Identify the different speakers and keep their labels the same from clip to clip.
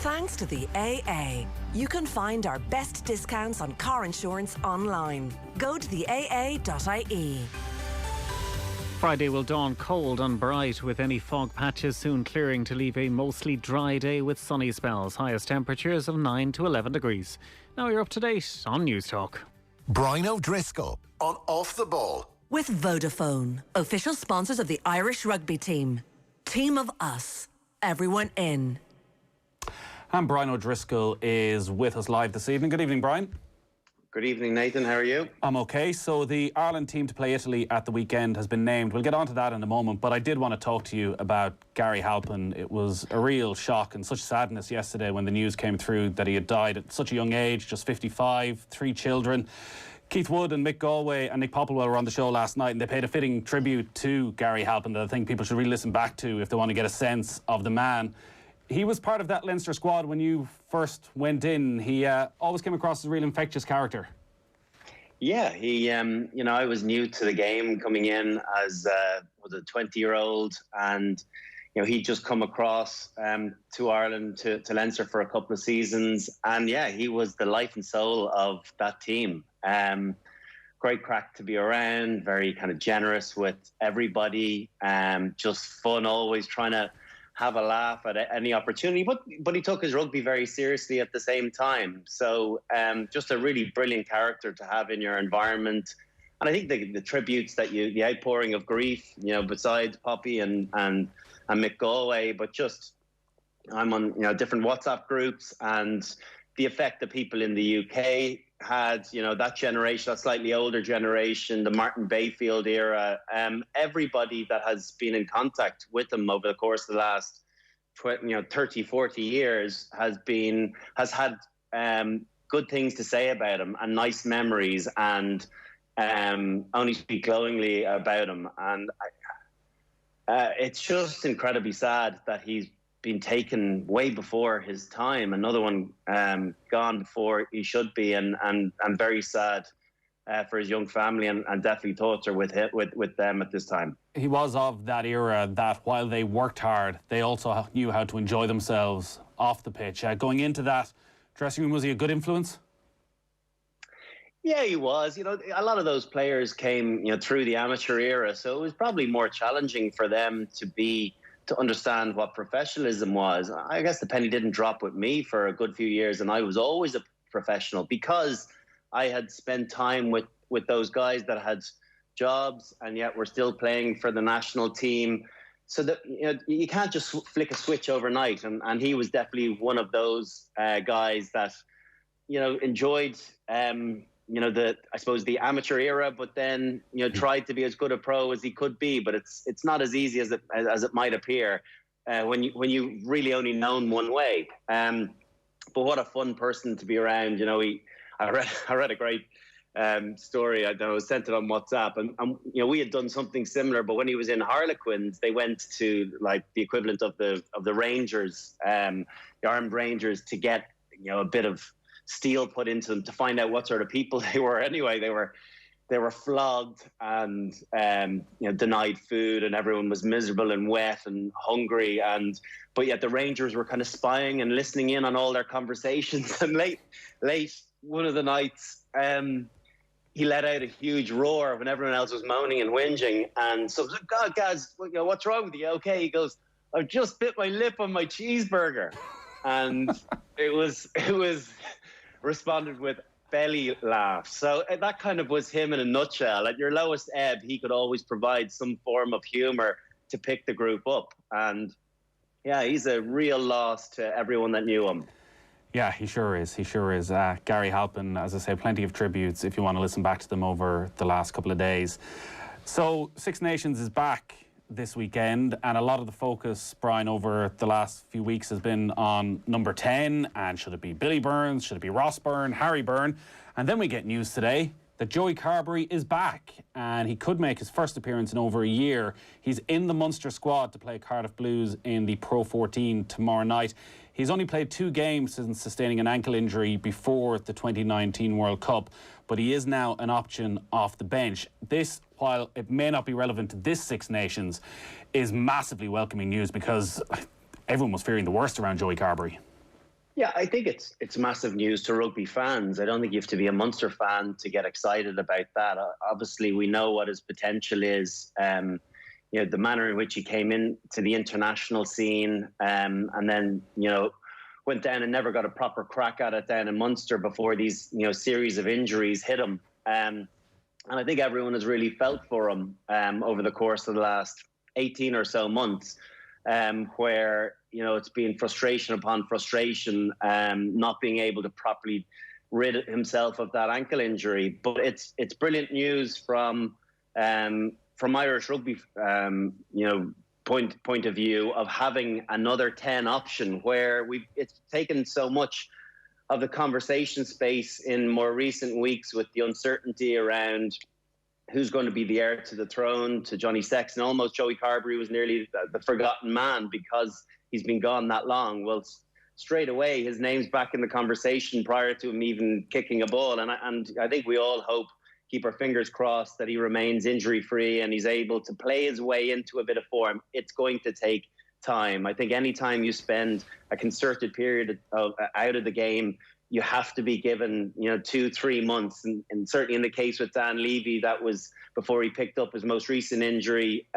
Speaker 1: Thanks to the AA, you can find our best discounts on car insurance online. Go to the aa.ie.
Speaker 2: Friday will dawn cold and bright, with any fog patches soon clearing to leave a mostly dry day with sunny spells. Highest temperatures of 9 to 11 degrees. Now you're up to date on News Talk.
Speaker 3: Brian O'Driscoll on Off the Ball.
Speaker 1: With Vodafone, official sponsors of the Irish rugby team. Team of us. Everyone in.
Speaker 4: And Brian O'Driscoll is with us live this evening. Good evening, Brian.
Speaker 5: Good evening, Nathan. How are you?
Speaker 4: I'm okay. So the Ireland team to play Italy at the weekend has been named. We'll get on to that in a moment, but I did want to talk to you about Gary Halpin. It was a real shock and such sadness yesterday when the news came through that he had died at such a young age, just 55, 3 children. Keith Wood and Mick Galway and Nick Popplewell were on the show last night, and they paid a fitting tribute to Gary Halpin that I think people should really listen back to if they want to get a sense of the man. He was part of that Leinster squad when you first went in. He always came across as a real infectious character.
Speaker 5: Yeah, he, I was new to the game coming in as was a 20-year-old, and he'd just come across to Ireland, to Leinster for a couple of seasons, and yeah, he was the life and soul of that team. Great crack to be around, very kind of generous with everybody, just fun, always trying to have a laugh at any opportunity, but he took his rugby very seriously at the same time. So just a really brilliant character to have in your environment. And I think the tributes that the outpouring of grief, besides Poppy and Mick Galway, but just I'm on different WhatsApp groups, and the effect that people in the UK had, that generation, that slightly older generation, the Martin Bayfield era, everybody that has been in contact with him over the course of the last 30, 40 years has had good things to say about him and nice memories, and only speak glowingly about him. And it's just incredibly sad that he's been taken way before his time. Another one gone before he should be, and I'm very sad for his young family, and definitely thoughts are with them at this time.
Speaker 4: He was of that era that while they worked hard, they also knew how to enjoy themselves off the pitch. Going into that dressing room, was he a good influence?
Speaker 5: Yeah, he was. A lot of those players came through the amateur era, so it was probably more challenging for them to understand what professionalism was. I guess the penny didn't drop with me for a good few years, and I was always a professional because I had spent time with those guys that had jobs and yet were still playing for the national team. So that you can't just flick a switch overnight, and he was definitely one of those guys that enjoyed the amateur era, but then tried to be as good a pro as he could be. But it's not as easy as it might appear when you really only known one way. But what a fun person to be around. I read a great story. I was sent it on WhatsApp, and we had done something similar. But when he was in Harlequins, they went to like the equivalent of the Rangers, the Armed Rangers, to get a bit of steel put into them to find out what sort of people they were. Anyway, they were flogged and denied food, and everyone was miserable and wet and hungry, but yet the Rangers were kind of spying and listening in on all their conversations. And late one of the nights, he let out a huge roar when everyone else was moaning and whinging, and so I was like, God, guys, what's wrong with you? Okay, he goes, I've just bit my lip on my cheeseburger. And it was responded with belly laughs. So that kind of was him in a nutshell. At your lowest ebb, he could always provide some form of humour to pick the group up. And yeah, he's a real loss to everyone that knew him.
Speaker 4: Yeah, he sure is. Gary Halpin, as I say, plenty of tributes if you want to listen back to them over the last couple of days. So Six Nations is back this weekend, and a lot of the focus, Brian, over the last few weeks has been on number 10, and should it be Billy Burns, should it be Ross Byrne, Harry Byrne? And then we get news today that Joey Carbery is back, and he could make his first appearance in over a year. He's in the Munster squad to play Cardiff Blues in the Pro 14 tomorrow night. He's only played 2 games since sustaining an ankle injury before the 2019 World Cup, but he is now an option off the bench. This, while it may not be relevant to this Six Nations, is massively welcoming news because everyone was fearing the worst around Joey Carbery.
Speaker 5: Yeah, I think it's massive news to rugby fans. I don't think you have to be a Munster fan to get excited about that. Obviously, we know what his potential is. The manner in which he came into the international scene, and then went down and never got a proper crack at it down in Munster before these series of injuries hit him. And I think everyone has really felt for him over the course of the last 18 or so months, where it's been frustration upon frustration, not being able to properly rid himself of that ankle injury. But it's brilliant news from Irish rugby, point of view of having another 10 option, where it's taken so much of the conversation space in more recent weeks with the uncertainty around who's going to be the heir to the throne to Johnny Sexton. Almost Joey Carbery was nearly the forgotten man because he's been gone that long. Well, straight away, his name's back in the conversation prior to him even kicking a ball. And I think we all hope, keep our fingers crossed, that he remains injury-free and he's able to play his way into a bit of form. It's going to take time. I think any time you spend a concerted period out of the game, you have to be given 2-3 months, and certainly in the case with Dan Levy, that was before he picked up his most recent injury.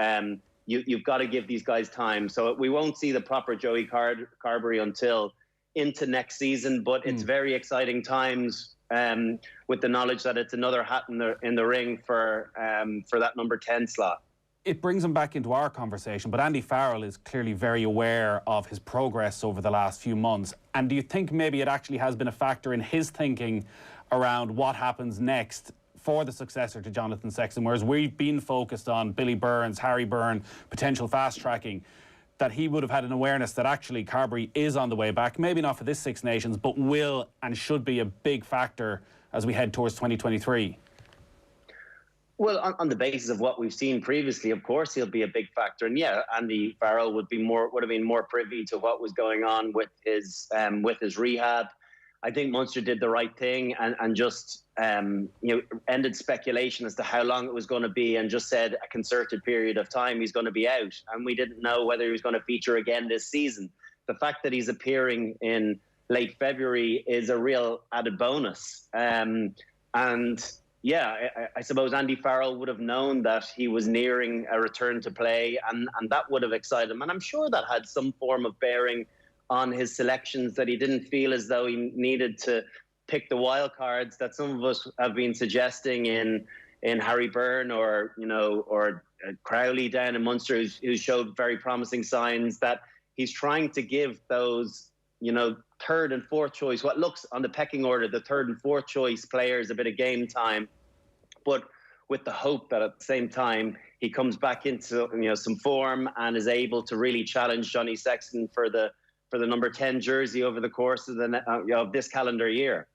Speaker 5: You've got to give these guys time, so we won't see the proper Joey Carbery until into next season. But it's very exciting times with the knowledge that it's another hat in the ring for that number 10 slot.
Speaker 4: It brings him back into our conversation, but Andy Farrell is clearly very aware of his progress over the last few months. And do you think maybe it actually has been a factor in his thinking around what happens next for the successor to Jonathan Sexton, whereas we've been focused on Billy Burns, Harry Byrne, potential fast-tracking, that he would have had an awareness that actually Carbery is on the way back, maybe not for this Six Nations, but will and should be a big factor as we head towards 2023?
Speaker 5: Well, on the basis of what we've seen previously, of course he'll be a big factor. And yeah, Andy Farrell would have been more privy to what was going on with his rehab. I think Munster did the right thing and just ended speculation as to how long it was going to be, and just said a concerted period of time he's going to be out. And we didn't know whether he was going to feature again this season. The fact that he's appearing in late February is a real added bonus. Yeah, I suppose Andy Farrell would have known that he was nearing a return to play, and that would have excited him. And I'm sure that had some form of bearing on his selections, that he didn't feel as though he needed to pick the wild cards that some of us have been suggesting in Harry Byrne or Crowley down in Munster, who showed very promising signs. That he's trying to give those third and fourth choice, what looks on the pecking order, the third and fourth choice players, a bit of game time, but with the hope that at the same time he comes back into some form and is able to really challenge Johnny Sexton for the number 10 jersey over the course of this calendar year.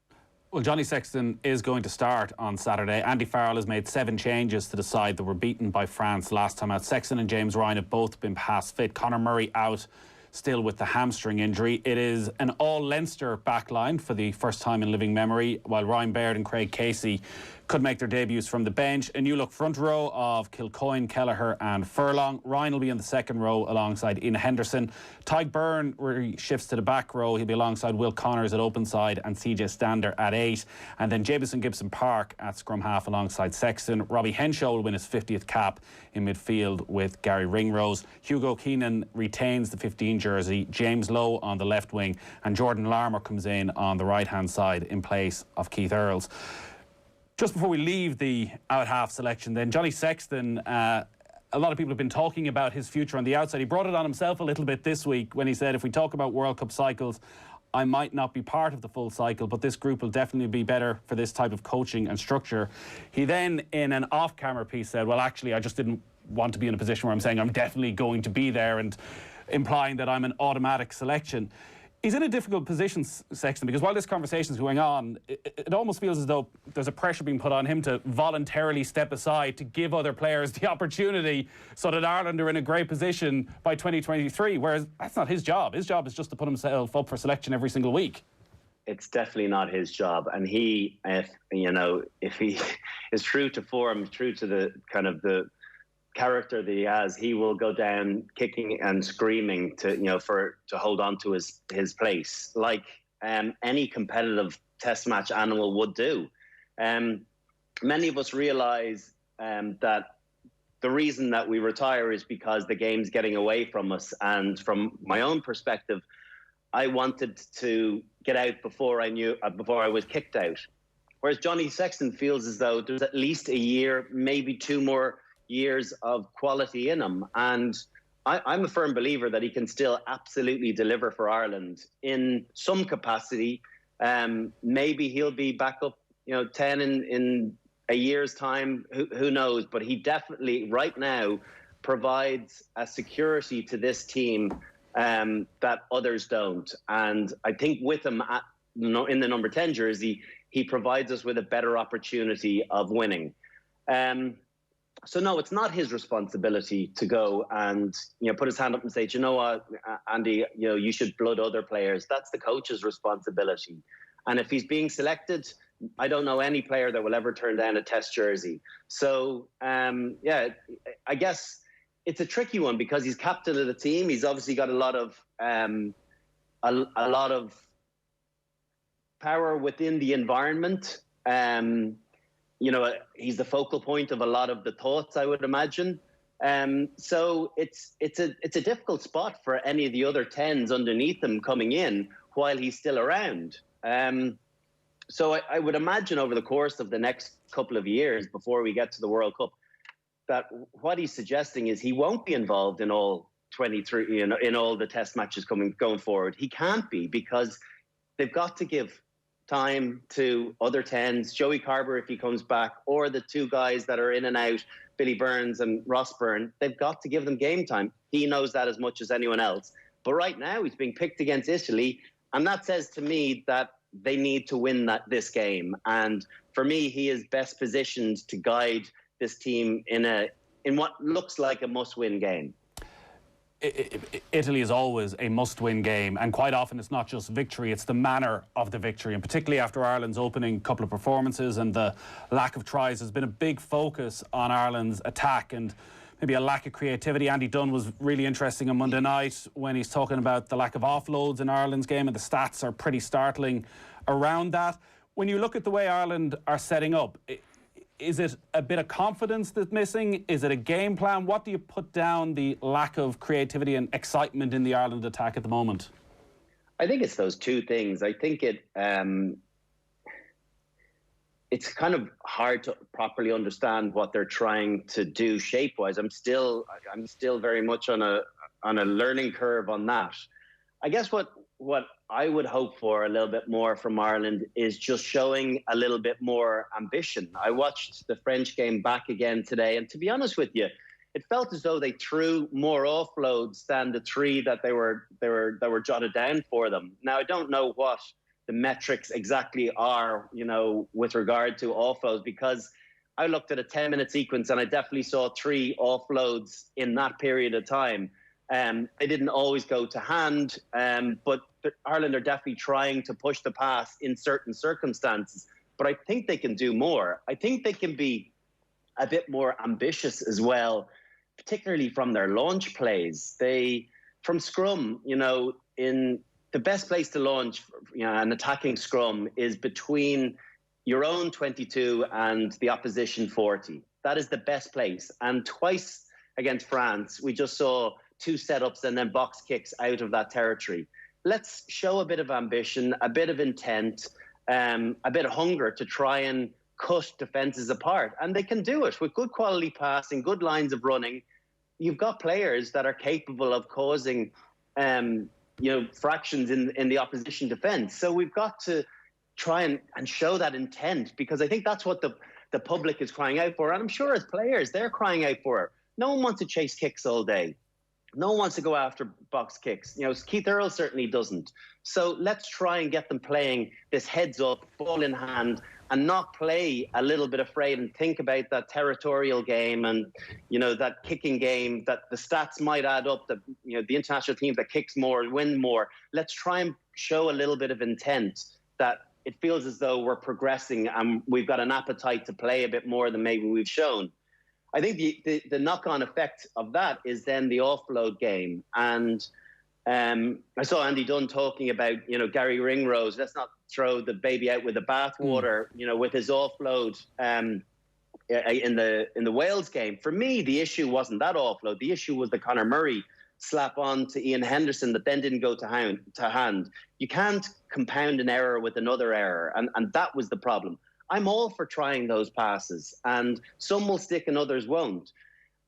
Speaker 4: Well, Johnny Sexton is going to start on Saturday. Andy Farrell has made 7 changes to the side that were beaten by France last time out. Sexton and James Ryan have both been past fit. Conor Murray out, still with the hamstring injury. It is an all-Leinster backline for the first time in living memory, while Ryan Baird and Craig Casey could make their debuts from the bench. A new look front row of Kilcoyne, Kelleher and Furlong. Ryan will be in the second row alongside Ian Henderson. Tadhg Byrne, where he shifts to the back row, he'll be alongside Will Connors at open side and CJ Stander at 8. And then Jamison Gibson Park at scrum half alongside Sexton. Robbie Henshaw will win his 50th cap in midfield with Gary Ringrose. Hugo Keenan retains the 15 jersey. James Lowe on the left wing, and Jordan Larmour comes in on the right hand side in place of Keith Earls. Just before we leave the out-half selection then, Johnny Sexton, a lot of people have been talking about his future on the outside. He brought it on himself a little bit this week when he said, if we talk about World Cup cycles, I might not be part of the full cycle, but this group will definitely be better for this type of coaching and structure. He then, in an off-camera piece, said, well, actually, I just didn't want to be in a position where I'm saying I'm definitely going to be there, and implying that I'm an automatic selection. He's in a difficult position, Sexton, because while this conversation is going on, it almost feels as though there's a pressure being put on him to voluntarily step aside to give other players the opportunity so that Ireland are in a great position by 2023, whereas that's not his job. His job is just to put himself up for selection every single week.
Speaker 5: It's definitely not his job. And he, if he is true to form, true to the kind of the character that he has, he will go down kicking and screaming to hold on to his place. Like any competitive test match animal would do. Many of us realise that the reason that we retire is because the game's getting away from us. And from my own perspective, I wanted to get out before I was kicked out. Whereas Johnny Sexton feels as though there's at least a year, maybe 2 more years of quality in him. And I'm a firm believer that he can still absolutely deliver for Ireland in some capacity. Maybe he'll be back up, 10 in a year's time. Who knows? But he definitely, right now, provides a security to this team that others don't. And I think with him in the number 10 jersey, he provides us with a better opportunity of winning. So no, it's not his responsibility to go and put his hand up and say, you know what, Andy, you should blood other players. That's the coach's responsibility. And if he's being selected, I don't know any player that will ever turn down a test jersey. So I guess it's a tricky one because he's captain of the team. He's obviously got a lot of power within the environment. He's the focal point of a lot of the thoughts, I would imagine. So it's a difficult spot for any of the other 10s underneath him coming in while he's still around. So I would imagine over the course of the next couple of years before we get to the World Cup, that what he's suggesting is he won't be involved in all 23, in all the test matches going forward. He can't be, because they've got to give time to other 10s, Joey Carbery if he comes back, or the 2 guys that are in and out, Billy Burns and Ross Byrne. They've got to give them game time. He knows that as much as anyone else. But right now he's being picked against Italy, and that says to me that they need to win this game. And for me, he is best positioned to guide this team in what looks like a must-win game.
Speaker 4: Italy is always a must-win game, and quite often it's not just victory, it's the manner of the victory. And particularly after Ireland's opening couple of performances and the lack of tries, there's been a big focus on Ireland's attack and maybe a lack of creativity. Andy Dunn was really interesting on Monday night when he's talking about the lack of offloads in Ireland's game, and the stats are pretty startling around that. When you look at the way Ireland are setting up, is it a bit of confidence that's missing? Is it a game plan? What do you put down the lack of creativity and excitement in the Ireland attack at the moment?
Speaker 5: I think it's those 2 things. I think it's kind of hard to properly understand what they're trying to do shape-wise. I'm still very much on a learning curve on that. I guess what I would hope for a little bit more from Ireland is just showing a little bit more ambition. I watched the French game back again today, and to be honest with you, it felt as though they threw more offloads than the 3 that they were jotted down for them. Now, I don't know what the metrics exactly are, with regard to offloads, because I looked at a 10-minute sequence and I definitely saw 3 offloads in that period of time. They didn't always go to hand, but Ireland are definitely trying to push the pass in certain circumstances. But I think they can do more. I think they can be a bit more ambitious as well, particularly from their launch plays. From scrum, in the best place to launch an attacking scrum is between your own 22 and the opposition 40. That is the best place. And twice against France, we just saw 2 setups and then box kicks out of that territory. Let's show a bit of ambition, a bit of intent, a bit of hunger to try and cut defences apart. And they can do it with good quality passing, good lines of running. You've got players that are capable of causing fractions in the opposition defence. So we've got to try and show that intent, because I think that's what the public is crying out for. And I'm sure as players, they're crying out for it. No one wants to chase kicks all day. No one wants to go after box kicks. Keith Earl certainly doesn't. So let's try and get them playing this heads up, ball in hand, and not play a little bit afraid and think about that territorial game and, that kicking game, that the stats might add up, that, the international teams that kicks more win more. Let's try and show a little bit of intent, that it feels as though we're progressing and we've got an appetite to play a bit more than maybe we've shown. I think the knock-on effect of that is then the offload game. And I saw Andy Dunn talking about, Gary Ringrose. Let's not throw the baby out with the bathwater, with his offload in the Wales game. For me, the issue wasn't that offload. The issue was the Conor Murray slap on to Ian Henderson that then didn't go to hand. You can't compound an error with another error, and that was the problem. I'm all for trying those passes, and some will stick and others won't.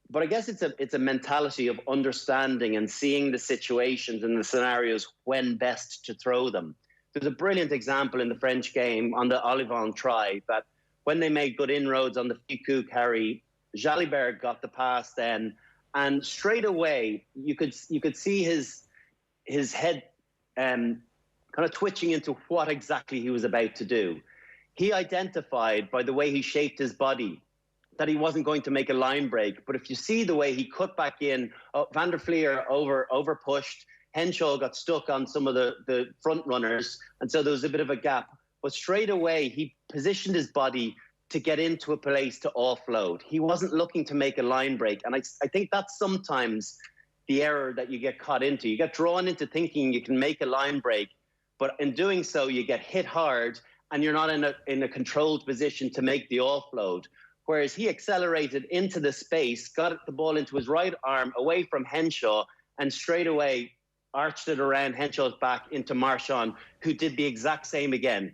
Speaker 5: But I guess it's a mentality of understanding and seeing the situations and the scenarios when best to throw them. There's a brilliant example in the French game on the Olivon try that when they made good inroads on the Ficou carry, Jalibert got the pass then, and straight away you could see his head kind of twitching into what exactly he was about to do. He identified by the way he shaped his body that he wasn't going to make a line break. But if you see the way he cut back in, Van der Fleer over pushed, Henshaw got stuck on some of the front runners, and so there was a bit of a gap. But straight away, he positioned his body to get into a place to offload. He wasn't looking to make a line break. And I think that's sometimes the error that you get caught into. You get drawn into thinking you can make a line break, but in doing so, you get hit hard, and you're not in a controlled position to make the offload. Whereas he accelerated into the space, got the ball into his right arm away from Henshaw, and straight away arched it around Henshaw's back into Marchand, who did the exact same again.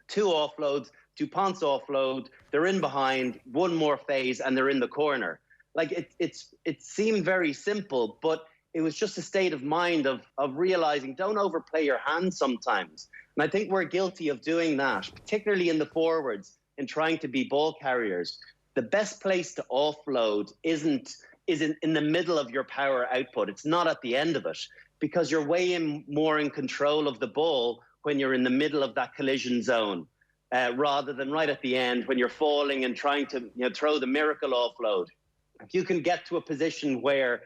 Speaker 5: 2 offloads, Dupont's offload, they're in behind, one more phase, and they're in the corner. Like it seemed very simple, but it was just a state of mind of realizing don't overplay your hand sometimes. And I think we're guilty of doing that, particularly in the forwards, in trying to be ball carriers. The best place to offload isn't in the middle of your power output. It's not at the end of it, because you're way more in control of the ball when you're in the middle of that collision zone, rather than right at the end when you're falling and trying to throw the miracle offload. If you can get to a position where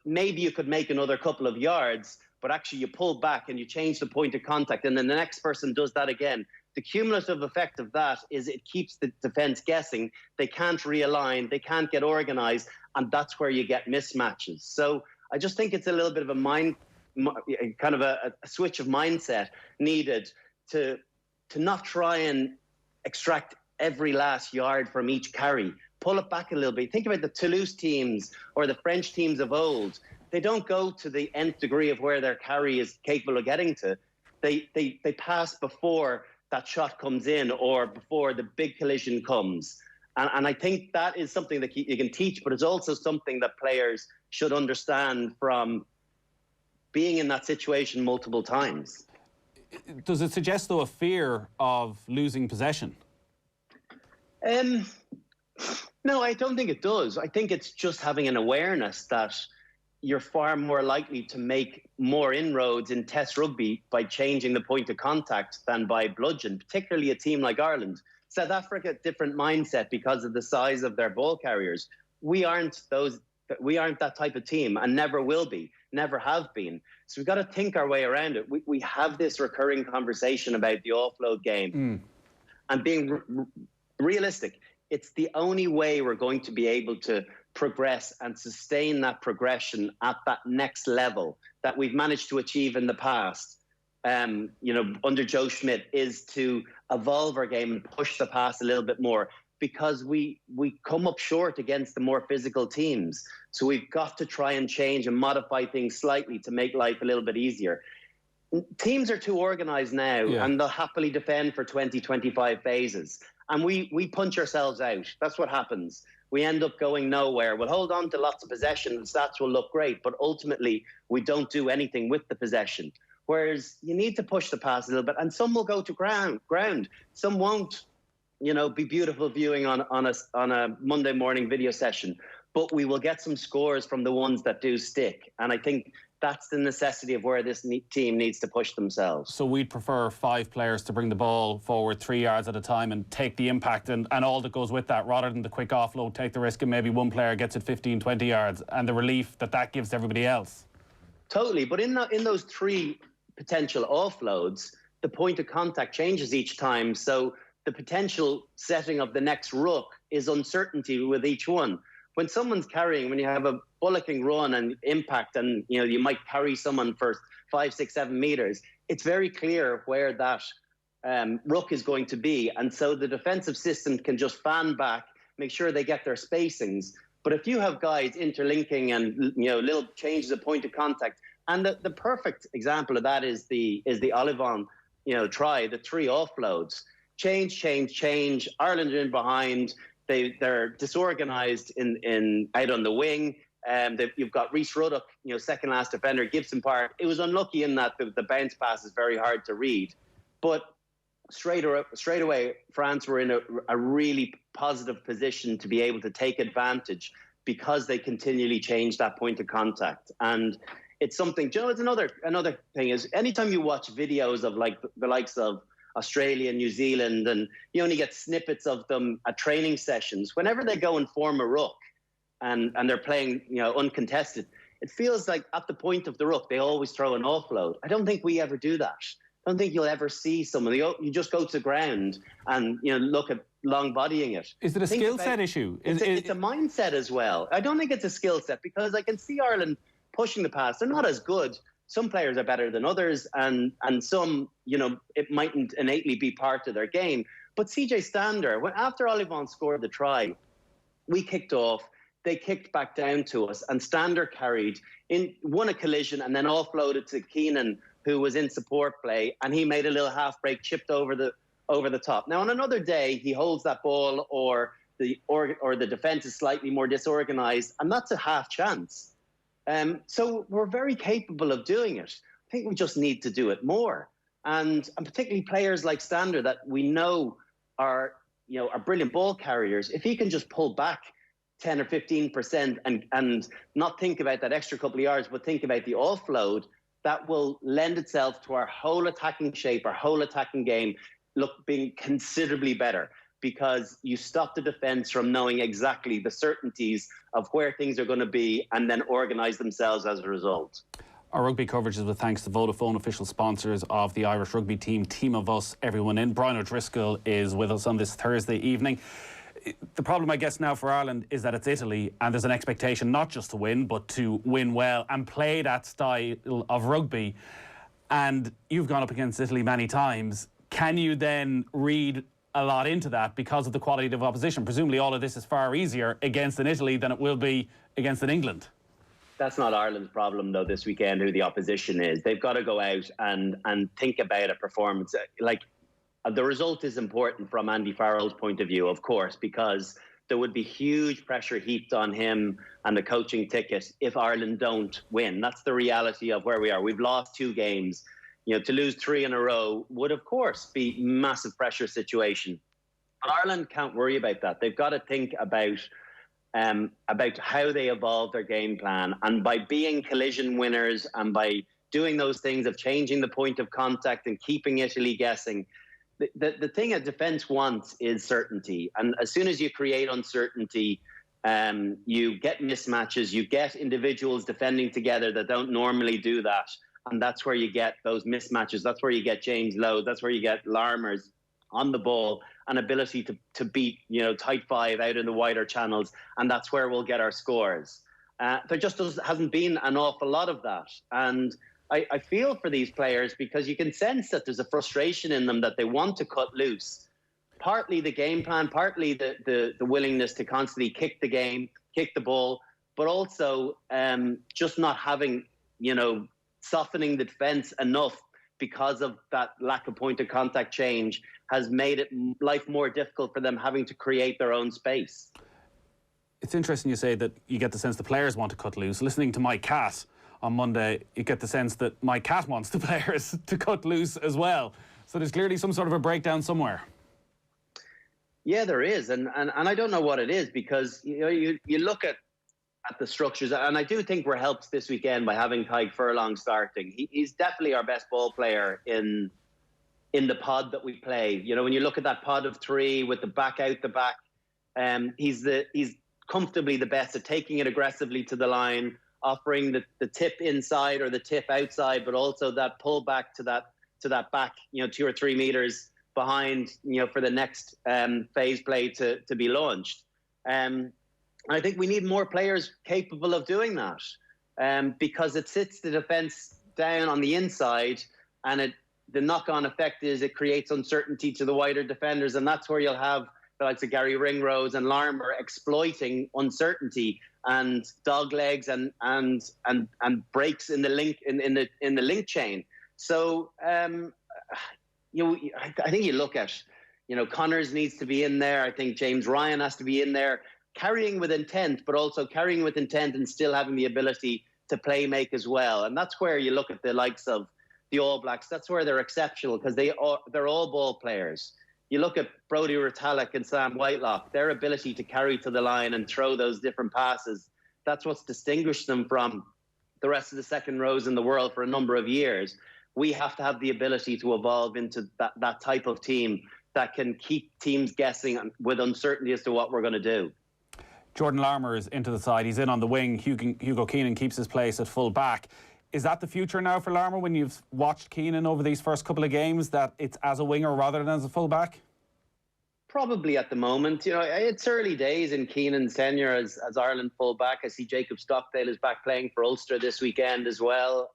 Speaker 5: maybe you could make another couple of yards, but actually you pull back and you change the point of contact, and then the next person does that again. The cumulative effect of that is it keeps the defence guessing. They can't realign, they can't get organised, and that's where you get mismatches. So I just think it's a little bit of a switch of mindset needed to not try and extract every last yard from each carry. Pull it back a little bit. Think about the Toulouse teams or the French teams of old. They don't go to the nth degree of where their carry is capable of getting to. They pass before that shot comes in or before the big collision comes. And I think that is something that you can teach, but it's also something that players should understand from being in that situation multiple times.
Speaker 4: Does it suggest, though, a fear of losing possession?
Speaker 5: No, I don't think it does. I think it's just having an awareness that you're far more likely to make more inroads in Test rugby by changing the point of contact than by bludgeon, particularly a team like Ireland. South Africa, different mindset because of the size of their ball carriers. We aren't that type of team and never will be, never have been. So we've got to think our way around it. We have this recurring conversation about the offload game and being realistic. It's the only way we're going to be able to progress and sustain that progression at that next level that we've managed to achieve in the past, under Joe Schmidt, is to evolve our game and push the pass a little bit more, because we come up short against the more physical teams. So we've got to try and change and modify things slightly to make life a little bit easier. Teams are too organised now, and they'll happily defend for 20, 25 phases. And we punch ourselves out. That's what happens. We end up going nowhere. We'll hold on to lots of possession and stats will look great, but ultimately we don't do anything with the possession. Whereas you need to push the pass a little bit, and some will go to ground. Some won't, be beautiful viewing on a Monday morning video session, but we will get some scores from the ones that do stick. And I think that's the necessity of where this team needs to push themselves.
Speaker 4: So we'd prefer 5 players to bring the ball forward 3 yards at a time and take the impact and all that goes with that, rather than the quick offload, take the risk and maybe one player gets it 15, 20 yards and the relief that gives everybody else.
Speaker 5: Totally. But in those 3 potential offloads, the point of contact changes each time. So the potential setting of the next ruck is uncertainty with each one. When someone's carrying, when you have bullocking run and impact, and you might carry someone for 5, 6, 7 meters, it's very clear where that ruck is going to be. And so the defensive system can just fan back, make sure they get their spacings. But if you have guys interlinking and little changes of point of contact, and the perfect example of that is the Olivon try, the 3 offloads. Change. Ireland are in behind. They're disorganised out on the wing. You've got Rhys Ruddock, second last defender, Gibson Park. It was unlucky in that the bounce pass is very hard to read. But straight away, France were in a really positive position to be able to take advantage because they continually change that point of contact. And it's something, it's another thing is anytime you watch videos of the likes of Australia, New Zealand, and you only get snippets of them at training sessions, whenever they go and form a ruck and they're playing, uncontested, it feels like at the point of the ruck, they always throw an offload. I don't think we ever do that. I don't think you'll ever see someone. You just go to the ground and look at long bodying it.
Speaker 4: Is it a skill set issue?
Speaker 5: It's a mindset as well. I don't think it's a skill set because I can see Ireland pushing the pass. They're not as good. Some players are better than others, and some, it mightn't innately be part of their game. But CJ Stander, after Olivon scored the try, we kicked off. They kicked back down to us, and Stander carried won a collision, and then offloaded to Keenan, who was in support play, and he made a little half break, chipped over the top. Now, on another day, he holds that ball, or the defense is slightly more disorganized, and that's a half chance. So we're very capable of doing it. I think we just need to do it more, and particularly players like Stander that we know are brilliant ball carriers. If he can just pull back 10 or 15% and not think about that extra couple of yards, but think about the offload, that will lend itself to our whole attacking shape, our whole attacking game being considerably better, because you stop the defence from knowing exactly the certainties of where things are going to be and then organise themselves as a result.
Speaker 4: Our rugby coverage is with thanks to Vodafone, official sponsors of the Irish rugby team of us, everyone in. Brian O'Driscoll is with us on this Thursday evening. The problem, I guess, now for Ireland is that it's Italy, and there's an expectation not just to win, but to win well and play that style of rugby. And you've gone up against Italy many times. Can you then read a lot into that because of the quality of opposition? Presumably all of this is far easier against an Italy than it will be against an England.
Speaker 5: That's not Ireland's problem, though, this weekend, who the opposition is. They've got to go out and think about a performance. The result is important from Andy Farrell's point of view, of course, because there would be huge pressure heaped on him and the coaching ticket if Ireland don't win. That's the reality of where we are. We've lost 2 games. To lose 3 in a row would, of course, be massive pressure situation. But Ireland can't worry about that. They've got to think about how they evolve their game plan. And by being collision winners and by doing those things of changing the point of contact and keeping Italy guessing, the thing a defence wants is certainty. And as soon as you create uncertainty, you get mismatches, you get individuals defending together that don't normally do that. And that's where you get those mismatches. That's where you get James Lowe. That's where you get Larmers on the ball and ability to beat, tight 5 out in the wider channels. And that's where we'll get our scores. There just hasn't been an awful lot of that. And I feel for these players because you can sense that there's a frustration in them that they want to cut loose. Partly the game plan, partly the willingness to constantly kick the game, kick the ball, but also just not having, softening the defence enough because of that lack of point of contact change has made life more difficult for them, having to create their own space.
Speaker 4: It's interesting you say that you get the sense the players want to cut loose. Listening to Mike Catt on Monday, you get the sense that Mike Catt wants the players to cut loose as well. So there's clearly some sort of a breakdown somewhere.
Speaker 5: Yeah, there is. And I don't know what it is, because you look at the structures, and I do think we're helped this weekend by having Tadhg Furlong starting. He's definitely our best ball player in the pod that we play. When you look at that pod of 3 with the back out the back, he's comfortably the best at taking it aggressively to the line, offering the tip inside or the tip outside, but also that pull back to that back, 2 or 3 meters behind, for the next phase play to be launched. And I think we need more players capable of doing that, because it sits the defence down on the inside, and the knock-on effect is it creates uncertainty to the wider defenders, and that's where you'll have the likes of Gary Ringrose and Larmour exploiting uncertainty and dog legs and breaks in the link in the link chain. So I think you look at, Connors needs to be in there. I think James Ryan has to be in there, carrying with intent, but also carrying with intent and still having the ability to play make as well. And that's where you look at the likes of the All Blacks. That's where they're exceptional, because they're all ball players. You look at Brodie Retallick and Sam Whitelock, their ability to carry to the line and throw those different passes. That's what's distinguished them from the rest of the second rows in the world for a number of years. We have to have the ability to evolve into that type of team that can keep teams guessing with uncertainty as to what we're going to do.
Speaker 4: Jordan Larmour is into the side. He's in on the wing. Hugo Keenan keeps his place at full back. Is that the future now for Larmour when you've watched Keenan over these first couple of games, that it's as a winger rather than as a full back?
Speaker 5: Probably at the moment. It's early days in Keenan's tenure as Ireland full back. I see Jacob Stockdale is back playing for Ulster this weekend as well,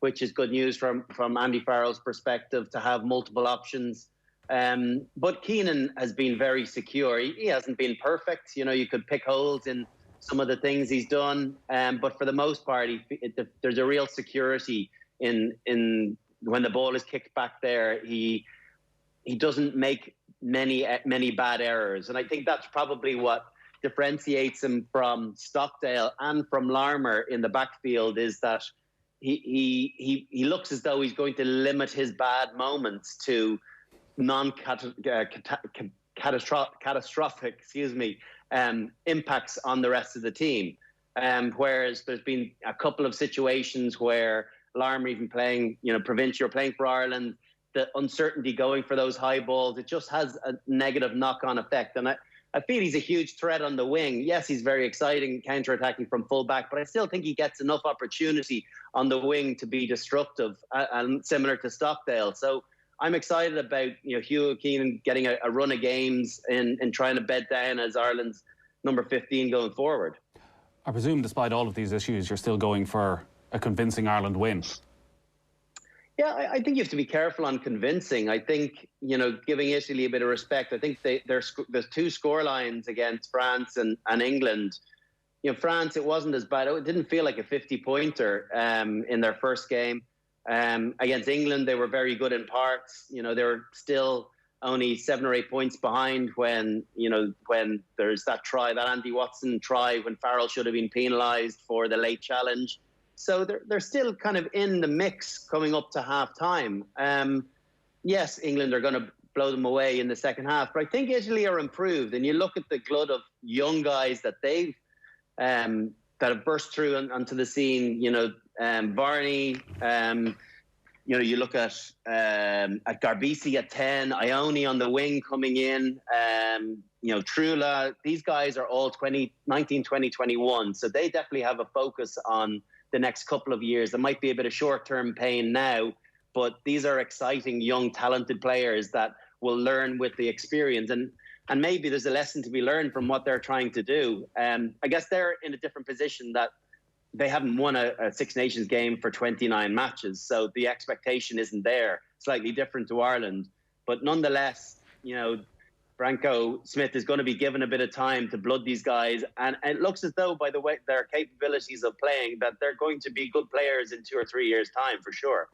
Speaker 5: which is good news from Andy Farrell's perspective to have multiple options. But Keenan has been very secure. He hasn't been perfect. You could pick holes in some of the things he's done, but for the most part, there's a real security in when the ball is kicked back there. He doesn't make many bad errors, and I think that's probably what differentiates him from Stockdale and from Larmour in the backfield, is that he looks as though he's going to limit his bad moments to catastrophic impacts on the rest of the team. Whereas there's been a couple of situations where Larmour, even playing, provincial, playing for Ireland, the uncertainty going for those high balls, it just has a negative knock-on effect. And I feel he's a huge threat on the wing. Yes, he's very exciting, counter-attacking from full-back, but I still think he gets enough opportunity on the wing to be destructive, and similar to Stockdale. So I'm excited about Hugo Keenan getting a run of games and trying to bed down as Ireland's number 15 going forward.
Speaker 4: I presume, despite all of these issues, you're still going for a convincing Ireland win.
Speaker 5: Yeah, I think you have to be careful on convincing. I think, giving Italy a bit of respect. I think there's two score lines against France and England. France, it wasn't as bad. It didn't feel like a 50-pointer in their first game. Against England, they were very good in parts. They were still only 7 or 8 points behind when there's that try, that Andy Watson try, when Farrell should have been penalised for the late challenge. So they're still kind of in the mix coming up to half-time. Yes, England are going to blow them away in the second half, but I think Italy are improved. And you look at the glut of young guys that they've that have burst through onto the scene. Varney. You look at Garbisi at 10, Ione on the wing coming in. Trula. These guys are all 19, 20, 21. So they definitely have a focus on the next couple of years. There might be a bit of short-term pain now, but these are exciting, young, talented players that will learn with the experience. And maybe there's a lesson to be learned from what they're trying to do. I guess they're in a different position, that they haven't won a Six Nations game for 29 matches. So the expectation isn't there. Slightly different to Ireland. But nonetheless, Branko Smith is going to be given a bit of time to blood these guys. And it looks as though, by the way, their capabilities of playing, that they're going to be good players in 2 or 3 years' time, for sure.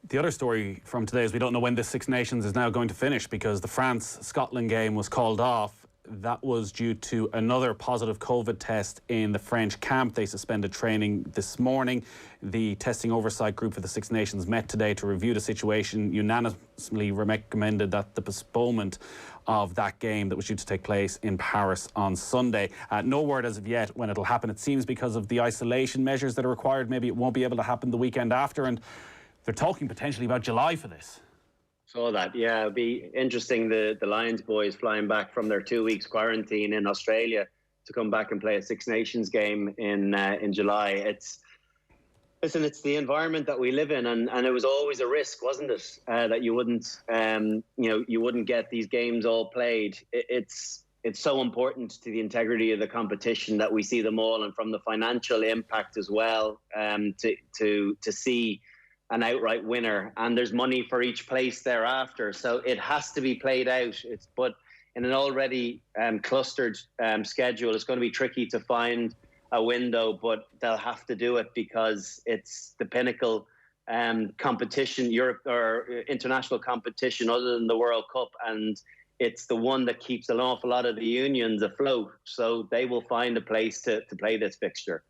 Speaker 4: The other story from today is we don't know when this Six Nations is now going to finish, because the France-Scotland game was called off. That was due to another positive COVID test in the French camp. They suspended training this morning. The testing oversight group for the Six Nations met today to review the situation, unanimously recommended that the postponement of that game that was due to take place in Paris on Sunday. No word as of yet when it'll happen. It seems because of the isolation measures that are required, maybe it won't be able to happen the weekend after, and they're talking potentially about July for this.
Speaker 5: Saw that, yeah. It'd be interesting, the Lions boys flying back from their 2 weeks quarantine in Australia to come back and play a Six Nations game in July. It's the environment that we live in, and it was always a risk, wasn't it, that you wouldn't get these games all played. It's it's so important to the integrity of the competition that we see them all, and from the financial impact as well, to see an outright winner. And there's money for each place thereafter. So it has to be played out. But in an already clustered schedule, it's going to be tricky to find a window, but they'll have to do it because it's the pinnacle competition, Europe or international competition other than the World Cup. And it's the one that keeps an awful lot of the unions afloat. So they will find a place to play this fixture.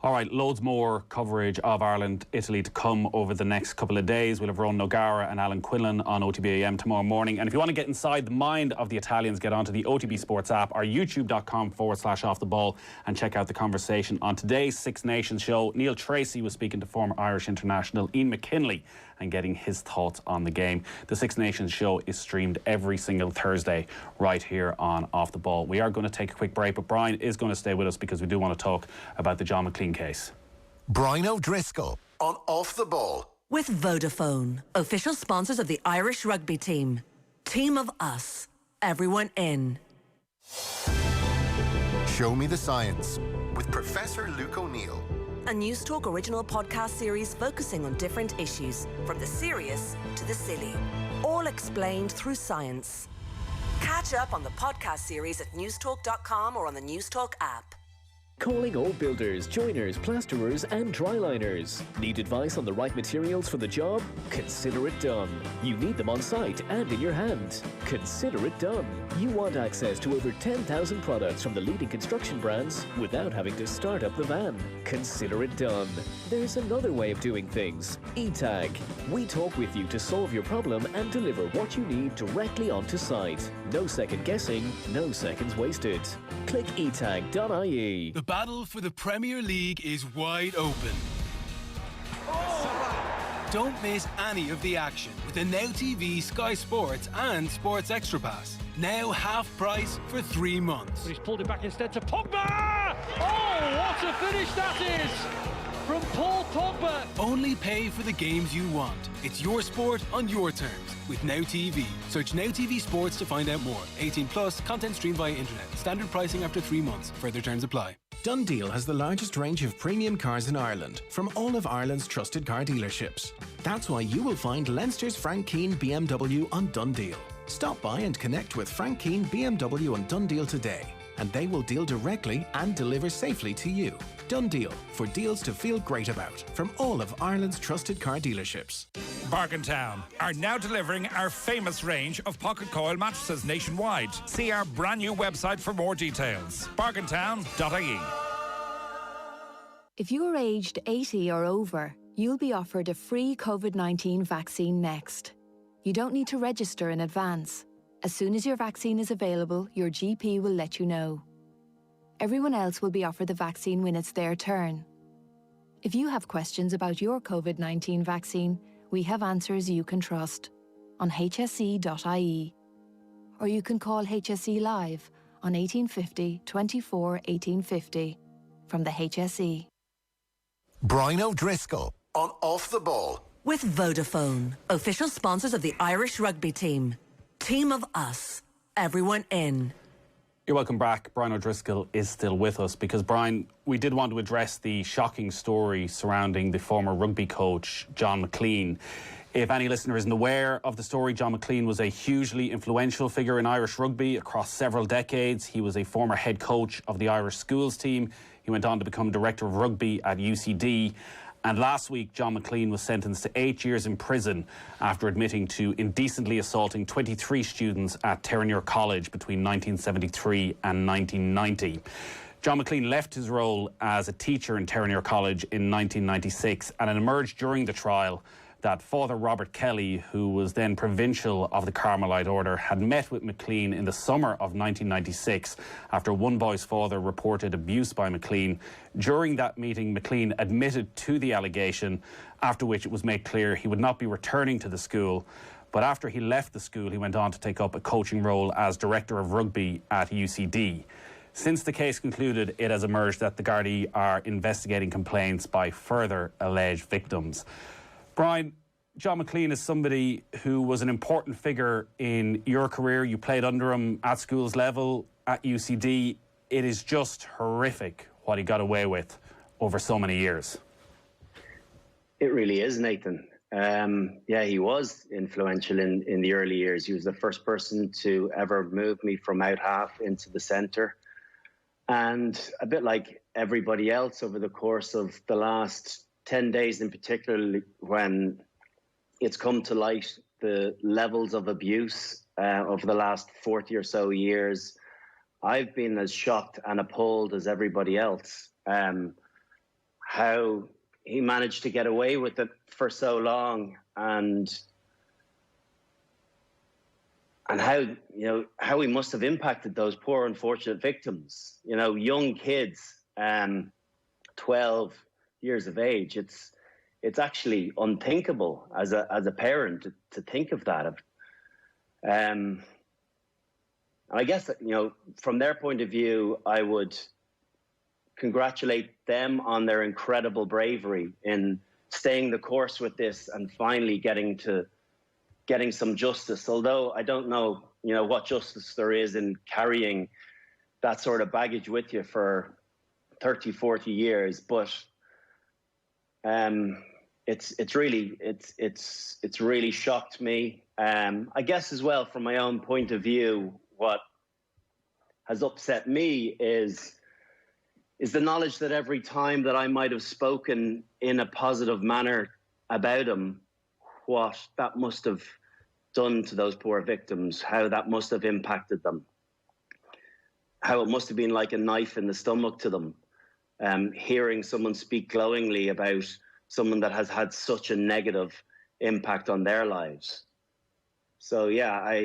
Speaker 4: All right, loads more coverage of Ireland-Italy to come over the next couple of days. We'll have Ronan O'Gara and Alan Quinlan on OTB AM tomorrow morning. And if you want to get inside the mind of the Italians, get onto the OTB Sports app or youtube.com/offtheball and check out the conversation on today's Six Nations show. Neil Tracy was speaking to former Irish international Ian McKinley and getting his thoughts on the game. The Six Nations show is streamed every single Thursday right here on Off the Ball. We are going to take a quick break, but Brian is going to stay with us because we do want to talk about the John McClean case.
Speaker 3: Brian O'Driscoll on Off the Ball.
Speaker 1: With Vodafone, official sponsors of the Irish rugby team. Team of us. Everyone in.
Speaker 3: Show Me the Science with Professor Luke O'Neill.
Speaker 1: A News Talk original podcast series focusing on different issues, from the serious to the silly, all explained through science. Catch up on the podcast series at newstalk.com or on the Newstalk app.
Speaker 6: Calling all builders, joiners, plasterers and dryliners. Need advice on the right materials for the job? Consider it done. You need them on site and in your hand. Consider it done. You want access to over 10,000 products from the leading construction brands without having to start up the van. Consider it done. There's another way of doing things. eTag. We talk with you to solve your problem and deliver what you need directly onto site. No second guessing, no seconds wasted. Click etag.ie.
Speaker 7: The battle for the Premier League is wide open. Don't miss any of the action with the Now TV, Sky Sports and Sports Extra Pass. Now half price for 3 months.
Speaker 8: But he's pulled it back instead to Pogba! Oh, what a finish that is! From Paul Pogba.
Speaker 7: Only pay for the games you want. It's your sport on your terms with Now TV. Search Now TV Sports to find out more. 18 plus, content streamed via internet. Standard pricing after 3 months. Further terms apply.
Speaker 9: Dundeal has the largest range of premium cars in Ireland from all of Ireland's trusted car dealerships. That's why you will find Leinster's Frank Keane BMW on Dundeal. Stop by and connect with Frank Keane BMW on Dundeal today, and they will deal directly and deliver safely to you. Dundeal, for deals to feel great about from all of Ireland's trusted car dealerships.
Speaker 10: Bargaintown are now delivering our famous range of pocket coil mattresses nationwide. See our brand new website for more details. Bargaintown.ie.
Speaker 11: If you are aged 80 or over, you'll be offered a free COVID-19 vaccine next. You don't need to register in advance. As soon as your vaccine is available, your GP will let you know. Everyone else will be offered the vaccine when it's their turn. If you have questions about your COVID-19 vaccine, we have answers you can trust on hse.ie. Or you can call HSE Live on 1850 24 1850 from the HSE.
Speaker 3: Brian O'Driscoll on Off the Ball.
Speaker 1: With Vodafone, official sponsors of the Irish rugby team. Team of us. Everyone in.
Speaker 4: You're welcome back. Brian O'Driscoll is still with us because, Brian, we did want to address the shocking story surrounding the former rugby coach, John McClean. If any listener isn't aware of the story, John McClean was a hugely influential figure in Irish rugby across several decades. He was a former head coach of the Irish schools team. He went on to become director of rugby at UCD. And last week, John McClean was sentenced to 8 years in prison after admitting to indecently assaulting 23 students at Terenure College between 1973 and 1990. John McClean left his role as a teacher in Terenure College in 1996, and it emerged during the trial that Father Robert Kelly, who was then provincial of the Carmelite Order, had met with McClean in the summer of 1996 after one boy's father reported abuse by McClean. During that meeting, McClean admitted to the allegation, after which it was made clear he would not be returning to the school. But after he left the school, he went on to take up a coaching role as director of rugby at UCD. Since the case concluded, it has emerged that the Gardaí are investigating complaints by further alleged victims. Brian, John McClean is somebody who was an important figure in your career. You played under him at schools level, at UCD. It is just horrific what he got away with over so many years.
Speaker 5: It really is, Nathan. Yeah, he was influential in the early years. He was the first person to ever move me from out half into the centre. And a bit like everybody else over the course of the last 10 days in particular, when it's come to light the levels of abuse over the last 40 or so years, I've been as shocked and appalled as everybody else. How he managed to get away with it for so long, and how how he must have impacted those poor unfortunate victims. Young kids, 12 years of age. It's actually unthinkable as a parent to think of that. And I guess from their point of view, I would congratulate them on their incredible bravery in staying the course with this and finally getting some justice. Although I don't know, what justice there is in carrying that sort of baggage with you for 30, 40 years. But it's really shocked me. I guess as well, from my own point of view, what has upset me is the knowledge that every time that I might have spoken in a positive manner about him, what that must have done to those poor victims, how that must have impacted them, how it must have been like a knife in the stomach to them, hearing someone speak glowingly about someone that has had such a negative impact on their lives. So yeah,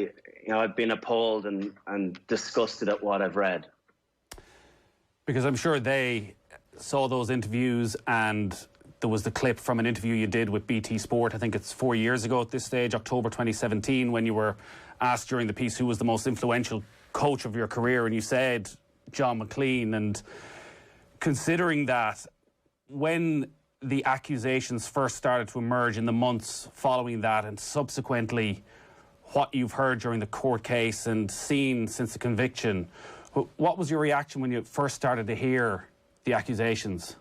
Speaker 5: I've been appalled and disgusted at what I've read.
Speaker 4: Because I'm sure they saw those interviews, and there was the clip from an interview you did with BT Sport, I think it's 4 years ago at this stage, October 2017, when you were asked during the piece who was the most influential coach of your career, and you said John McClean. And considering that, when the accusations first started to emerge in the months following that, and subsequently what you've heard during the court case and seen since the conviction, what was your reaction when you first started to hear the accusations?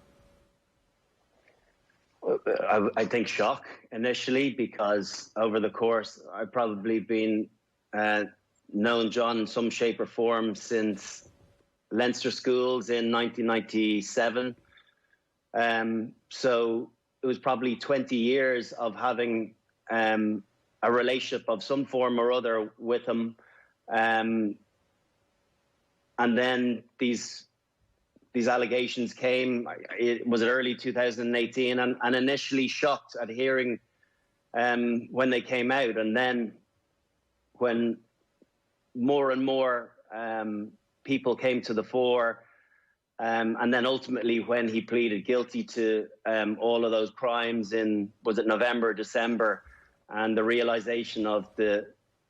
Speaker 5: I think shock initially, because over the course, I've probably been known John in some shape or form since Leinster schools in 1997. So it was probably 20 years of having a relationship of some form or other with him. And then these allegations came. It was early 2018, and initially shocked at hearing when they came out, and then when more and more people came to the fore, and then ultimately when he pleaded guilty to all of those crimes in, was it November, December, and the realization of the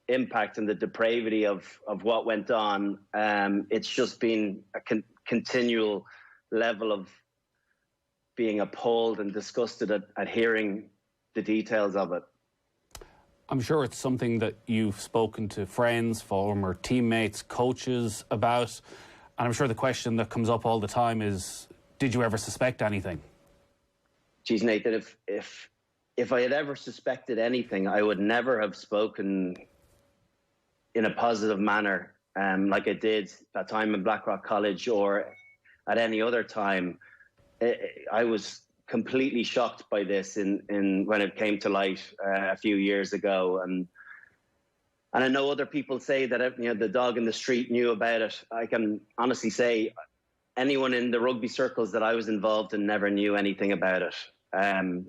Speaker 5: impact and the depravity of what went on, it's just been a continual level of being appalled and disgusted at hearing the details of it.
Speaker 4: I'm sure it's something that you've spoken to friends, former teammates, coaches about, and I'm sure the question that comes up all the time is, did you ever suspect anything?
Speaker 5: Geez, Nathan, if I had ever suspected anything, I would never have spoken in a positive manner, like I did that time in Blackrock College or at any other time. I was completely shocked by this in when it came to light a few years ago, and I know other people say that the dog in the street knew about it. I can honestly say anyone in the rugby circles that I was involved in never knew anything about it.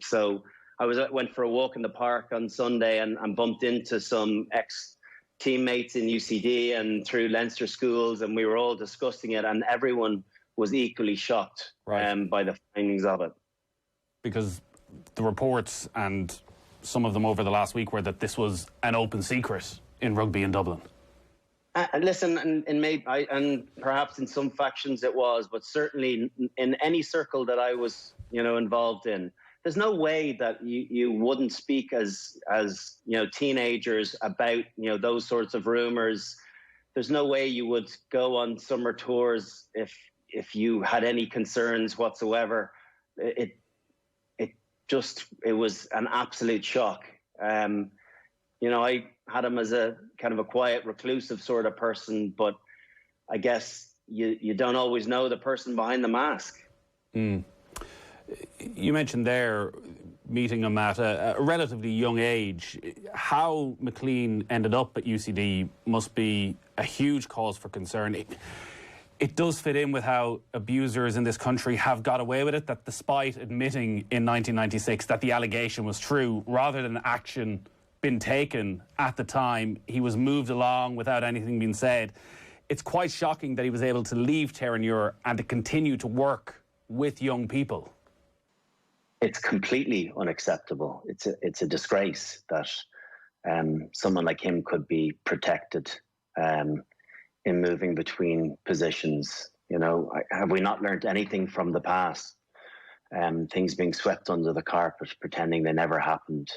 Speaker 5: So I went for a walk in the park on Sunday and bumped into some teammates in UCD and through Leinster schools, and we were all discussing it, and everyone was equally shocked by the findings of it. Because
Speaker 4: the reports, and some of them over the last week, were that this was an open secret in rugby in Dublin.
Speaker 5: Listen, and perhaps in some factions it was, but certainly in any circle that I was, involved in, there's no way that you wouldn't speak as teenagers about those sorts of rumors. There's no way you would go on summer tours if you had any concerns whatsoever. It was an absolute shock. I had him as a kind of a quiet, reclusive sort of person, but I guess you don't always know the person behind the mask.
Speaker 4: Mm. You mentioned there meeting him at a relatively young age. How McClean ended up at UCD must be a huge cause for concern. It does fit in with how abusers in this country have got away with it, that despite admitting in 1996 that the allegation was true, rather than action been taken at the time, he was moved along without anything being said. It's quite shocking that he was able to leave Terenure and to continue to work with young people.
Speaker 5: It's completely unacceptable. It's a disgrace that someone like him could be protected in moving between positions. Have we not learned anything from the past? Things being swept under the carpet, pretending they never happened.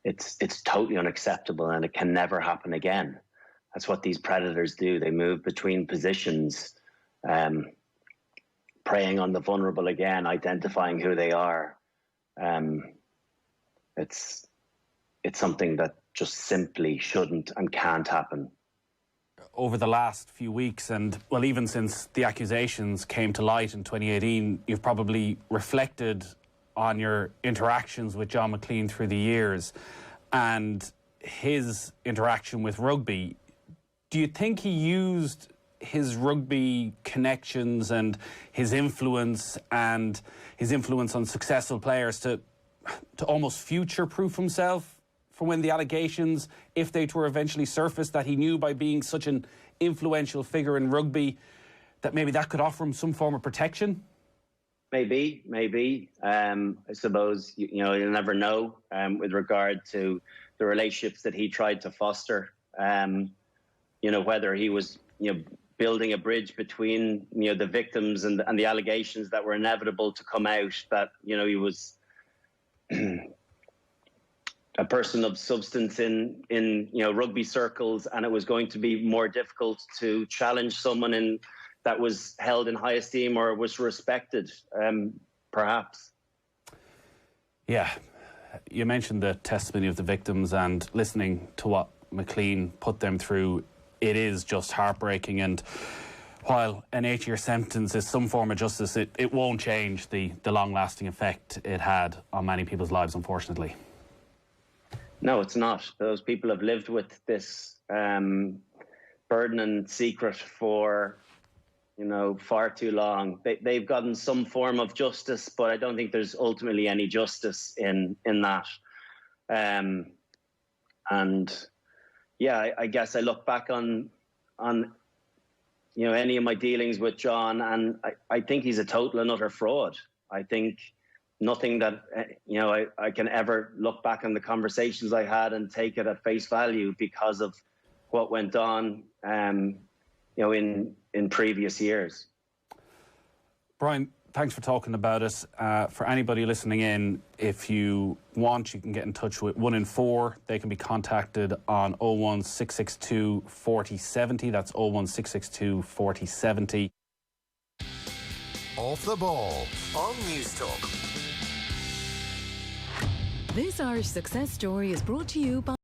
Speaker 5: It's totally unacceptable, and it can never happen again. That's what these predators do. They move between positions, preying on the vulnerable again, identifying who they are. It's something that just simply shouldn't and can't happen.
Speaker 4: Over the last few weeks, and well, even since the accusations came to light in 2018, you've probably reflected on your interactions with John McClean through the years and his interaction with rugby. Do you think he used his rugby connections and his influence on successful players to almost future-proof himself for when the allegations, if they were eventually surfaced, that he knew by being such an influential figure in rugby that maybe that could offer him some form of protection?
Speaker 5: Maybe. I suppose, you'll never know with regard to the relationships that he tried to foster. Whether he was, building a bridge between, the victims and the allegations that were inevitable to come out, that, he was a person of substance in rugby circles, and it was going to be more difficult to challenge someone that was held in high esteem or was respected, perhaps.
Speaker 4: Yeah, you mentioned the testimony of the victims, and listening to what McClean put them through, it is just heartbreaking. And while an 8-year sentence is some form of justice, it won't change the long-lasting effect it had on many people's lives, unfortunately.
Speaker 5: No, it's not. Those people have lived with this burden and secret for, far too long. They've gotten some form of justice, but I don't think there's ultimately any justice in that. And yeah, I guess I look back on any of my dealings with John, and I think he's a total and utter fraud. I think nothing that I can ever look back on the conversations I had and take it at face value because of what went on in previous years.
Speaker 4: Brian, thanks for talking about it. For anybody listening in, if you want, you can get in touch with 1 in 4. They can be contacted on 01662 4070. That's 01662 4070.
Speaker 3: Off the ball on News Talk.
Speaker 12: This Irish success story is brought to you by